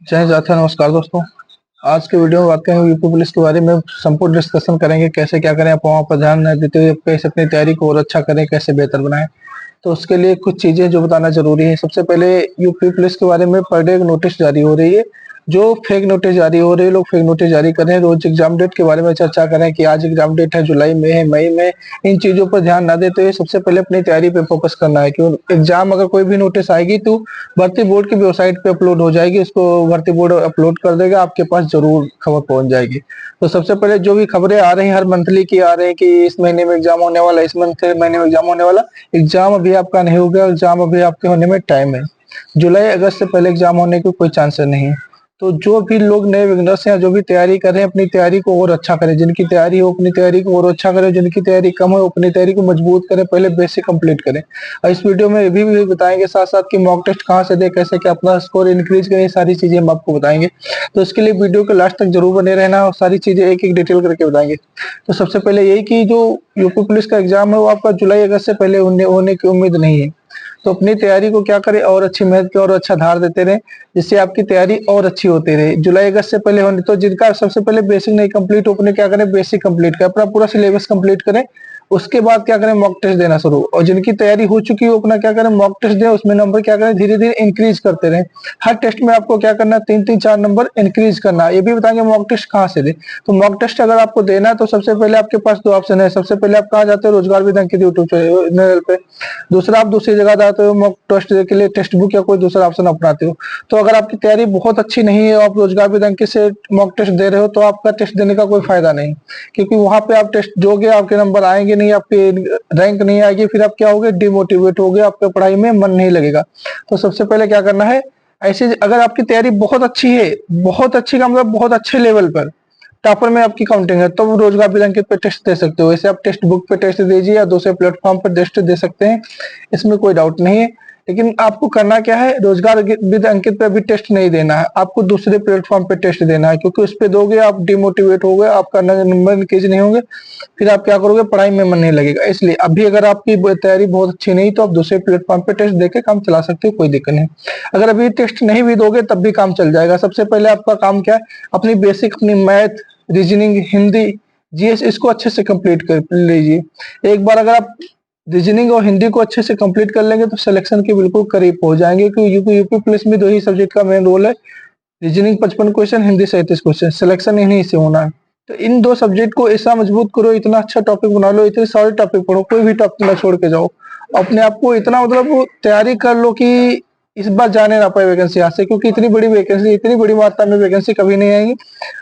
जय जाथा। नमस्कार दोस्तों। आज के वीडियो में बात करेंगे यूपी पुलिस के बारे में। संपूर्ण डिस्कशन करेंगे कैसे क्या करें, आप वहाँ पर ध्यान न देते हुए कैसे अपनी तैयारी को और अच्छा करें, कैसे बेहतर बनाएं। तो उसके लिए कुछ चीजें जो बताना जरूरी है। सबसे पहले यूपी पुलिस के बारे में पर डे एक नोटिस जारी हो रही है। जो फेक नोटिस जारी हो रही है, लोग फेक नोटिस जारी कर रहे हैं। रोज एग्जाम डेट के बारे में चर्चा करें कि आज एग्जाम डेट है, जुलाई में है, मई में। इन चीजों पर ध्यान ना देते हुए सबसे पहले अपनी तैयारी पे फोकस करना है। क्यों एग्जाम अगर कोई भी नोटिस आएगी तो भर्ती बोर्ड की वेबसाइट पे अपलोड हो जाएगी, उसको भर्ती बोर्ड अपलोड कर देगा, आपके पास जरूर खबर पहुंच जाएगी। तो सबसे पहले जो भी खबरें आ रही हैं हर मंथली की आ रही है कि इस महीने में एग्जाम होने वाला, इस महीने में एग्जाम होने वाला। एग्जाम अभी आपका नहीं हो गया, एग्जाम अभी आपके होने में टाइम है। जुलाई अगस्त से पहले एग्जाम होने की कोई चांसेस नहीं है। तो जो भी लोग नए बिगनर्स हैं, जो भी तैयारी कर रहे हैं, अपनी तैयारी को और अच्छा करें। जिनकी तैयारी हो अपनी तैयारी को और अच्छा करें, जिनकी तैयारी कम हो अपनी तैयारी को मजबूत करें, पहले बेसिक कंप्लीट करें। और इस वीडियो में ये भी बताएंगे साथ साथ कि मॉक टेस्ट कहाँ से दे, कैसे क्या अपना स्कोर इंक्रीज करें, ये सारी चीजें हम आपको बताएंगे। तो इसके लिए वीडियो के लास्ट तक जरूर बने रहना और सारी चीजें एक एक डिटेल करके बताएंगे। तो सबसे पहले यही कि जो यूपी पुलिस का एग्जाम है वो आपका जुलाई अगस्त से पहले होने की उम्मीद नहीं है। तो अपनी तैयारी को क्या करें, और अच्छी मेहनत की और अच्छा धार देते रहे, जिससे आपकी तैयारी और अच्छी होती रहे। जुलाई अगस्त से पहले होने तो जिनका सबसे पहले बेसिक नहीं कंप्लीट हो, अपने क्या करें बेसिक कंप्लीट करें, अपना पूरा सिलेबस कंप्लीट करें। उसके बाद क्या करें मॉक टेस्ट देना शुरू। और जिनकी तैयारी हो चुकी हो अपना क्या करें मॉक टेस्ट दें, उसमें नंबर क्या करें धीरे धीरे इंक्रीज करते रहें। हर टेस्ट में आपको क्या करना है 3-3 4 नंबर इंक्रीज करना है। ये भी बताएंगे मॉक टेस्ट कहाँ से दे। तो मॉक टेस्ट अगर आपको देना है तो सबसे पहले आपके पास दो ऑप्शन है। सबसे पहले आप कहाँ जाते हो, रोजगार विद अंकित यूट्यूब चैनल पे। दूसरा आप दूसरी जगह जाते हो मॉक टेस्ट के लिए, टेक्स्ट बुक या कोई दूसरा ऑप्शन अपनाते हो। तो अगर आपकी तैयारी बहुत अच्छी नहीं है, आप रोजगार विद अंकित से मॉक टेस्ट दे रहे हो, तो आपका टेस्ट देने का कोई फायदा नहीं। क्योंकि वहां पे आप टेस्ट दोगे, आपके नंबर आएंगे नहीं, आपके रैंक नहीं आएगी, फिर आप क्या होगे डिमोटिवेट होगे, आपके पढ़ाई में मन नहीं लगेगा। तो सबसे पहले क्या करना है, ऐसे अगर आपकी तैयारी बहुत अच्छी है, बहुत अच्छी का मतलब बहुत अच्छे लेवल पर टॉपर में आपकी काउंटिंग है, तो रोजगार विद अंकित पे टेस्ट दे सकते हो। वैसे आप टेक्स्ट बुक पे टेस्ट दीजिए या दूसरे प्लेटफॉर्म पर टेस्ट दे सकते हैं, इसमें कोई डाउट नहीं है। लेकिन आपको करना क्या है, रोजगार विद अंकित पे भी टेस्ट नहीं देना है, आपको दूसरे प्लेटफॉर्म पे टेस्ट देना है। क्योंकि उस पे दोगे आप डिमोटिवेट हो गए, आपका नंबर इंक्रीज नहीं होंगे, फिर आप क्या करोगे पढ़ाई में मन नहीं लगेगा। इसलिए अभी अगर आपकी तैयारी बहुत अच्छी नहीं तो आप दूसरे प्लेटफॉर्म पे टेस्ट देके काम चला सकते हो, कोई दिक्कत नहीं। अगर अभी टेस्ट नहीं भी दोगे तब भी काम चल जाएगा। सबसे पहले आपका काम क्या है, अपनी बेसिक अपनी मैथ, रीजनिंग, हिंदी, जीएस इसको अच्छे से कंप्लीट कर लीजिए। एक बार अगर आप रीजनिंग और हिंदी को अच्छे से कंप्लीट कर लेंगे तो सिलेक्शन के बिल्कुल करीब हो जाएंगे। क्योंकि यूपी पुलिस में दो ही सब्जेक्ट का मेन रोल है, reasoning 55 question, Hindi 37 question, selection इन्हीं से होना है। तो इन दो सब्जेक्ट को ऐसा मजबूत करो, इतना अच्छा टॉपिक बना लो, इतने सारे टॉपिक पढ़ो, कोई भी टॉपिक ना छोड़ के जाओ। अपने आप को इतना मतलब तैयारी कर लो कि इस बार जाने ना पाए वैकेंसी यहाँ से। क्योंकि इतनी बड़ी वैकेंसी, इतनी बड़ी मात्रा में वैकेंसी कभी नहीं आएगी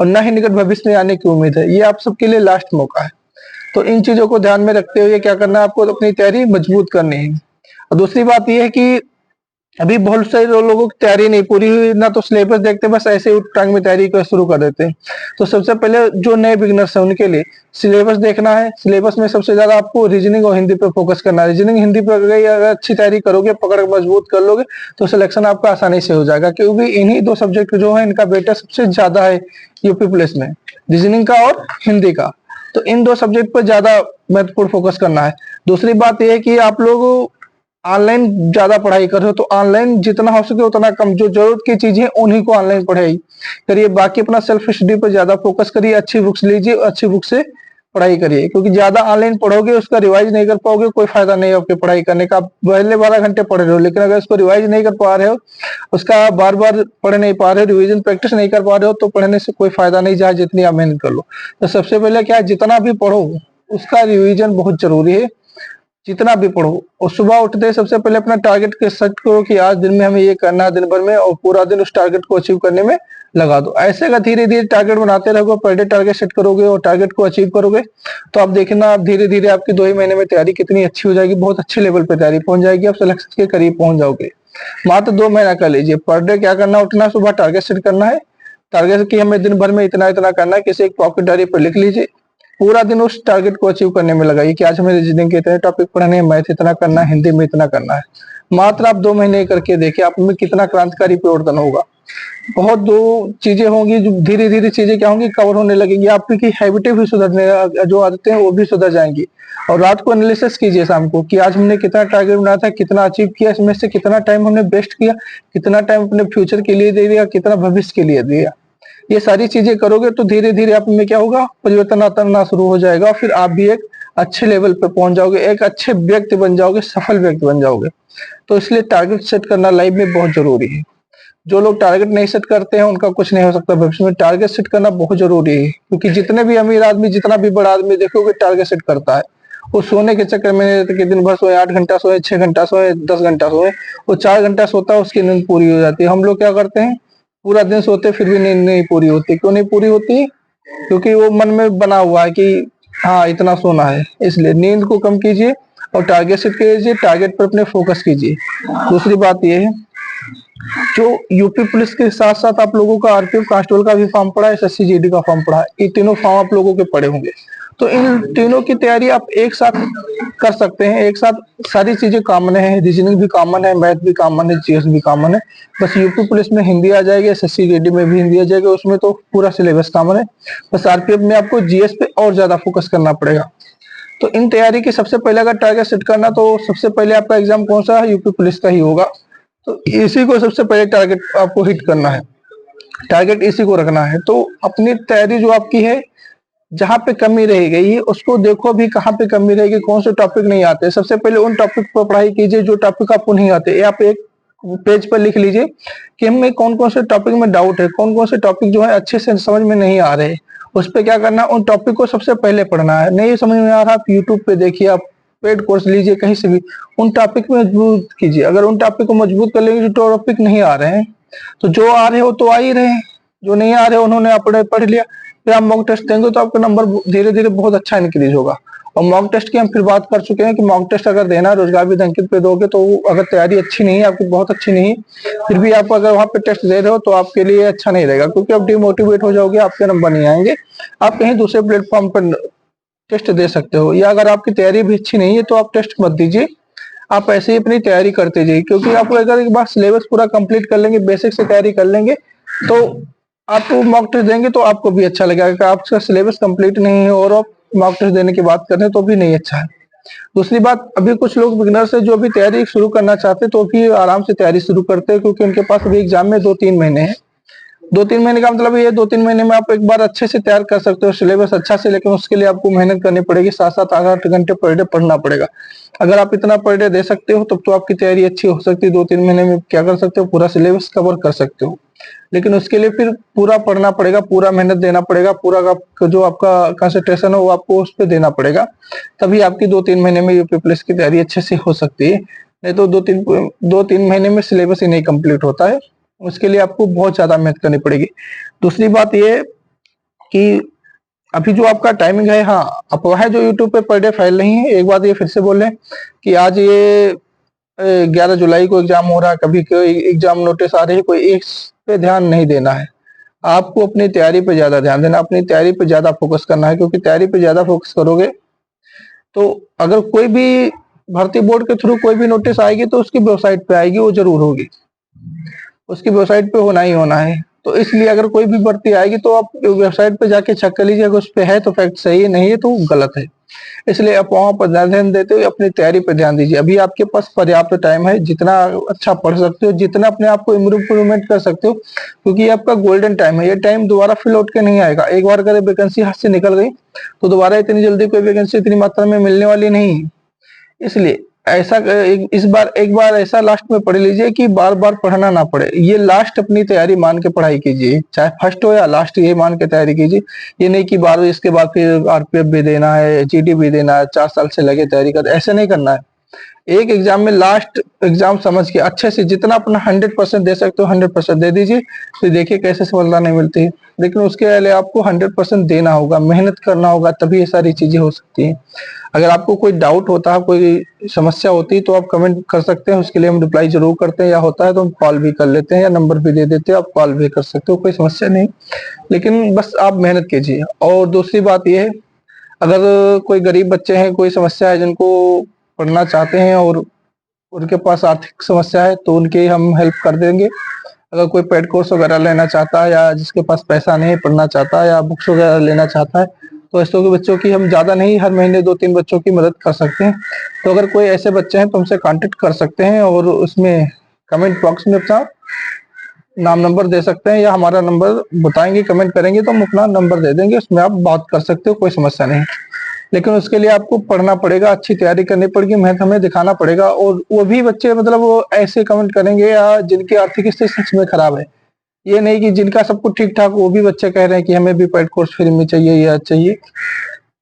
और ना ही निकट भविष्य में आने की उम्मीद है। ये आप सबके लिए लास्ट मौका है। तो इन चीजों को ध्यान में रखते हुए क्या करना है, आपको अपनी तैयारी मजबूत करनी है। और दूसरी बात यह है कि अभी बहुत सारे लोगों की तैयारी नहीं पूरी हुई ना, तो सिलेबस देखते बस ऐसे ही टांग में तैयारी को शुरू कर देते हैं। तो सबसे पहले जो नए बिगनर्स हैं उनके लिए सिलेबस देखना है। सिलेबस में सबसे ज्यादा आपको रीजनिंग और हिंदी पे फोकस करना है। रीजनिंग हिंदी पे अगर अच्छी तैयारी करोगे, पकड़ मजबूत कर लोगे, तो सिलेक्शन आपका आसानी से हो जाएगा। क्योंकि इन्हीं दो सब्जेक्ट जो है इनका वेटेज सबसे ज्यादा है यूपी पुलिस में, रीजनिंग का और हिंदी का। तो इन दो सब्जेक्ट पर ज्यादा महत्वपूर्ण फोकस करना है। दूसरी बात यह है कि आप लोग ऑनलाइन ज्यादा पढ़ाई कर रहे हो, तो ऑनलाइन जितना हो सके उतना कम, जो जरूरत की चीजें उन्हीं को ऑनलाइन पढ़ाई करिए। बाकी अपना सेल्फ स्टडी पर ज्यादा फोकस करिए, अच्छी बुक्स लीजिए, अच्छी बुक से पढ़ाई करिए। क्योंकि ज्यादा ऑनलाइन पढ़ोगे उसका रिवाइज नहीं कर पाओगे, कोई फायदा नहीं है आपके पढ़ाई करने का। आप पहले 12 घंटे पढ़ रहे हो, लेकिन अगर उसको रिवाइज नहीं कर पा रहे हो, उसका बार बार पढ़ नहीं पा रहे हो, रिविजन प्रैक्टिस नहीं कर पा रहे हो, तो पढ़ने से कोई फायदा नहीं, चाहे जितनी आप मेहनत कर लो। तो सबसे पहले क्या है, जितना भी पढ़ो उसका रिविजन बहुत जरूरी है। जितना भी पढ़ो और सुबह उठते सबसे पहले अपना टारगेट के सेट करो कि आज दिन में हमें ये करना है दिन भर में, और पूरा दिन उस टारगेट को अचीव करने में लगा दो। ऐसे अगर धीरे धीरे टारगेट बनाते रहोगे, पर डे टारगेट सेट करोगे और टारगेट को अचीव करोगे, तो आप देखना आप धीरे धीरे आपकी 2 ही महीने में तैयारी कितनी अच्छी हो जाएगी, बहुत अच्छे लेवल पे तैयारी पहुंच जाएगी, आप सिलेक्शन के करीब पहुंच जाओगे। मात्र 2 महीना कर लीजिए। पर डे क्या करना, उठना सुबह टारगेट सेट करना है। टारगेट की हमें दिन भर में इतना इतना करना है, किसी एक पॉकेट डायरी पर लिख लीजिए। पूरा दिन उस टारगेट को अचीव करने में लगाइए कि आज हमें रीजनिंग के इतने टॉपिक पढ़ने हैं, मैथ इतना करना है, हिंदी में इतना करना है। मात्र आप 2 महीने करके देखिए आप में कितना क्रांतिकारी परिवर्तन होगा। बहुत दो चीजें होंगी जो धीरे धीरे चीजें क्या होंगी, कवर होने लगेंगी, आपकी हैबिटें भी सुधरने, जो आदतें हैं वो भी सुधर जाएंगी। और रात को एनालिसिस कीजिए शाम को कि आज हमने कितना टारगेट बनाया था, कितना अचीव किया, इसमें से कितना टाइम हमने बेस्ट किया, कितना टाइम अपने फ्यूचर के लिए दे दिया, कितना भविष्य के लिए दिया। ये सारी चीजें करोगे तो धीरे धीरे आप में क्या होगा, परिवर्तन आना शुरू हो जाएगा, फिर आप भी एक अच्छे लेवल पे पहुंच जाओगे, एक अच्छे व्यक्ति बन जाओगे, सफल व्यक्ति बन जाओगे। तो इसलिए टारगेट सेट करना लाइफ में बहुत जरूरी है। जो लोग टारगेट नहीं सेट करते हैं उनका कुछ नहीं हो सकता भविष्य में। टारगेट सेट करना बहुत जरूरी है, क्योंकि जितने भी अमीर आदमी, जितना भी बड़ा आदमी देखोगे टारगेट सेट करता है। वो सोने के चक्कर में नहीं रहते कि दिन भर सोए, 8 घंटा सोए, 6 घंटा सोए, 10 घंटा सोए। वो 4 घंटा सोता है, उसकी नींद पूरी हो जाती है। हम लोग क्या करते हैं, पूरा दिन सोते फिर भी नींद नहीं पूरी होती। क्यों नहीं पूरी होती? क्योंकि वो मन में बना हुआ है कि हाँ इतना सोना है। इसलिए नींद को कम कीजिए और टारगेट सेट कीजिए, टारगेट पर अपने फोकस कीजिए। दूसरी बात यह है, जो यूपी पुलिस के साथ साथ आप लोगों का आरपीएफ कांस्टेबल का भी फॉर्म पड़ा है, एसएससी जीडी का फॉर्म पड़ा है। ये तीनों फॉर्म आप लोगों के पड़े होंगे। तो इन तीनों की तैयारी आप एक साथ कर सकते हैं। एक साथ सारी चीजें कॉमन है, रीजनिंग भी कॉमन है, मैथ भी कॉमन है, जीएस भी कॉमन है। बस यूपी पुलिस में हिंदी आ जाएगी, एसएससी जीडी में भी हिंदी आ जाएगी, उसमें तो पूरा सिलेबस कॉमन है। बस आरपीएफ में आपको जीएस पे और ज्यादा फोकस करना पड़ेगा। तो इन तैयारी की सबसे पहले अगर टारगेट सेट करना, तो सबसे पहले आपका एग्जाम कौन सा है? यूपी पुलिस का ही होगा। तो इसी को सबसे पहले टारगेट आपको हिट करना है, टारगेट इसी को रखना है। तो अपनी तैयारी जो आपकी है, जहां पे कमी रह गई है उसको देखो भी, कहाँ पे कमी रहेगी, कौन से टॉपिक नहीं आते। सबसे पहले उन टॉपिक पर पढ़ाई कीजिए जो टॉपिक आपको नहीं आते। आप एक पेज पर लिख लीजिए कि हमें कौन कौन से टॉपिक में डाउट है, कौन कौन से टॉपिक जो है अच्छे से समझ में नहीं आ रहे। उस पर क्या करना, उन टॉपिक को सबसे पहले पढ़ना है। नहीं समझ में आ रहा, आप यूट्यूब पे देखिए, आप पेड कोर्स लीजिए, कहीं से भी उन टॉपिक में मजबूत कीजिए। अगर उन टॉपिक को मजबूत कर लेंगे, जो टॉपिक नहीं आ रहे हैं, तो जो आ रहे हो तो आ ही रहे हैं, जो नहीं आ रहे उन्होंने अपने पढ़ लिया। फिर आप मॉक टेस्ट देंगे तो आपका नंबर धीरे धीरे बहुत अच्छा इंक्रीज होगा। और मॉक टेस्ट की हम फिर बात कर चुके हैं कि मॉक टेस्ट अगर देना रोजगार विद अंकित पे दोगे, तो अगर तैयारी अच्छी नहीं है आपकी, बहुत अच्छी नहीं है, फिर भी आप अगर वहां पे टेस्ट दे रहे हो तो आपके लिए अच्छा नहीं रहेगा, क्योंकि आप डिमोटिवेट हो जाओगे, आपके नंबर नहीं आएंगे। आप कहीं दूसरे प्लेटफॉर्म पर टेस्ट दे सकते हो। या अगर आपकी तैयारी भी अच्छी नहीं है तो आप टेस्ट मत दीजिए, आप ऐसे ही अपनी तैयारी करते जाइए। क्योंकि आप अगर एक बार सिलेबस पूरा कंप्लीट कर लेंगे, बेसिक से तैयारी कर लेंगे, तो आप मॉक टेस्ट देंगे तो आपको भी अच्छा लगेगा। आपका सिलेबस कंप्लीट नहीं है और आप मॉक टेस्ट देने की बात कर रहे हैं तो भी नहीं अच्छा है। दूसरी बात, अभी कुछ लोग बिगनर्स है जो अभी तैयारी शुरू करना चाहते हैं, तो भी आराम से तैयारी शुरू करते हैं, क्योंकि उनके पास अभी एग्जाम में 2-3 महीने हैं। 2-3 महीने का मतलब ये 2-3 महीने में आप एक बार अच्छे से तैयार कर सकते हो सिलेबस अच्छा से, लेकिन उसके लिए आपको मेहनत करनी पड़ेगी। 7-7 8-8 घंटे पर डे पढ़ना पड़ेगा। अगर आप इतना पर डे दे सकते हो तब तो आपकी तैयारी अच्छी हो सकती है। 2-3 महीने में क्या कर सकते हो, पूरा सिलेबस कवर कर सकते हो। लेकिन उसके लिए फिर पूरा पढ़ना पड़ेगा, पूरा मेहनत देना पड़ेगा, पूरा जो आपका कंसंट्रेशन है वो आपको उस पर देना पड़ेगा। तभी आपकी 2-3 महीने में यूपी पुलिस की तैयारी अच्छे से हो सकती है। नहीं तो 2-3 महीने में सिलेबस ही नहीं कंप्लीट होता है। उसके लिए आपको बहुत ज्यादा मेहनत करनी पड़ेगी। दूसरी बात ये कि अभी जो आपका टाइमिंग है, हाँ अफवाह है जो यूट्यूब पे पर डे फैल रही है। एक बात ये फिर से बोल रहे हैं कि आज ये 11 जुलाई को एग्जाम हो रहा है, कभी कोई एग्जाम नोटिस आ रही है, कोई एक पे ध्यान नहीं देना है। आपको अपनी तैयारी पे ज्यादा ध्यान देना, अपनी तैयारी पे ज्यादा फोकस करना है। क्योंकि तैयारी पे ज्यादा फोकस करोगे तो अगर कोई भी भर्ती बोर्ड के थ्रू कोई भी नोटिस आएगी तो उसकी वेबसाइट पे आएगी, वो जरूर होगी, उसकी वेबसाइट पे होना ही होना है। तो इसलिए अगर कोई भी भर्ती आएगी तो आप वेबसाइट पे जाके चेक कर लीजिए, अगर उस पे है तो फैक्ट सही है, नहीं है तो गलत है। इसलिए आप वहां पर ध्यान देते हुए अपनी तैयारी पे ध्यान दीजिए। अभी आपके पास पर्याप्त टाइम है, जितना अच्छा पढ़ सकते हो, जितना अपने आप को इम्प्रूवमेंट कर सकते हो, क्योंकि ये आपका गोल्डन टाइम है। ये टाइम दोबारा फिर लौट के नहीं आएगा। एक बार अगर वैकेंसी हाथ से निकल गई तो दोबारा इतनी जल्दी कोई वैकेंसी इतनी मात्रा में मिलने वाली नहीं है। इसलिए ऐसा इस बार एक बार ऐसा लास्ट में पढ़ लीजिए कि बार बार पढ़ना ना पड़े। ये लास्ट अपनी तैयारी मान के पढ़ाई कीजिए, चाहे फर्स्ट हो या लास्ट, ये मान के तैयारी कीजिए। ये नहीं कि बार इसके बाद फिर आरपीएफ भी देना है, जीडी भी देना है, 4 साल से लगे तैयारी कर, ऐसे नहीं करना है। एक एग्जाम में लास्ट एग्जाम समझ के अच्छे से जितना अपना 100% दे सकते हो 100% दे दीजिए। फिर देखिए कैसे सफलता नहीं मिलती है, लेकिन उसके लिए आपको 100% देना होगा, मेहनत करना होगा, तभी ये सारी चीजें हो सकती हैं। अगर आपको कोई डाउट होता है, कोई समस्या होती है, तो आप कमेंट कर सकते हैं, उसके लिए हम रिप्लाई जरूर करते हैं। या होता है तो हम कॉल भी कर लेते हैं, या नंबर भी दे देते हैं, आप कॉल भी कर सकते हो, कोई समस्या नहीं। लेकिन बस आप मेहनत कीजिए। और दूसरी बात यह है, अगर कोई गरीब बच्चे हैं, कोई समस्या है, जिनको पढ़ना चाहते हैं और उनके पास आर्थिक समस्या है, तो उनकी हम हेल्प कर देंगे। अगर कोई पेड कोर्स वगैरह लेना चाहता है या जिसके पास पैसा नहीं पढ़ना चाहता है या बुक्स वगैरह लेना चाहता है, तो ऐसे के बच्चों की हम ज़्यादा नहीं, हर महीने 2-3 बच्चों की मदद कर सकते हैं। तो अगर कोई ऐसे बच्चे हैं तो हमसे कांटेक्ट कर सकते हैं और उसमें कमेंट बॉक्स में अपना नाम नंबर दे सकते हैं या हमारा नंबर बताएंगे, कमेंट करेंगे तो हम अपना नंबर दे देंगे, उसमें आप बात कर सकते हो, कोई समस्या नहीं। लेकिन उसके लिए आपको पढ़ना पड़ेगा, अच्छी तैयारी करनी पड़ेगी, मेहनत हमें दिखाना पड़ेगा। और वो भी बच्चे मतलब वो ऐसे कमेंट करेंगे या जिनकी आर्थिक स्थिति सच में खराब है। ये नहीं कि जिनका सब कुछ ठीक-ठाक, वो भी बच्चे कह रहे हैं कि हमें भी पेड कोर्स फ्री में चाहिए या चाहिए।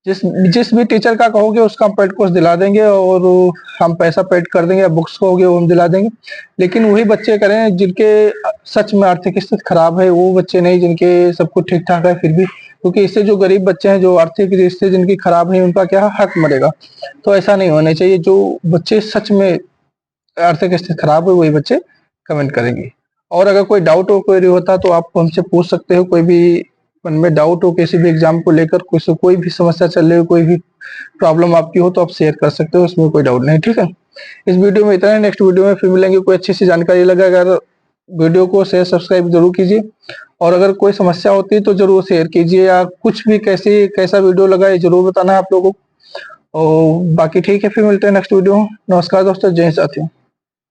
जिस जिस भी टीचर का कहोगे उसका हम पेड कोर्स दिला देंगे और हम पैसा पेड कर देंगे, या बुक्स कहोगे वो हम दिला देंगे। लेकिन वही बच्चे करें जिनके सच में आर्थिक स्थिति खराब है, वो बच्चे नहीं जिनके सब कुछ ठीक-ठाक है फिर भी। क्योंकि इससे जो गरीब बच्चे हैं, जो आर्थिक स्थिति जिनकी खराब है, उनका क्या हक मरेगा। तो ऐसा नहीं होना चाहिए। जो बच्चे सच में आर्थिक स्थिति खराब है, वही बच्चे कमेंट करेंगे। और अगर कोई डाउट हो, क्वेरी होता तो आप हमसे पूछ सकते हो। कोई भी मन में डाउट हो किसी भी एग्जाम को लेकर, कोई भी समस्या चल रही हो, कोई भी प्रॉब्लम आपकी हो, तो आप शेयर कर सकते हो, उसमें कोई डाउट नहीं। ठीक है, इस वीडियो में इतना ही। नेक्स्ट वीडियो में फिर मिलेंगे। कोई अच्छी सी जानकारी लगे, अगर वीडियो को शेयर सब्सक्राइब जरूर कीजिए। और अगर कोई समस्या होती है तो जरूर शेयर कीजिए, या कुछ भी कैसा वीडियो लगा ये जरूर बताना है आप लोगों को। और बाकी ठीक है, फिर मिलते हैं नेक्स्ट वीडियो में। नमस्कार दोस्तों, जय हिंद साथियों।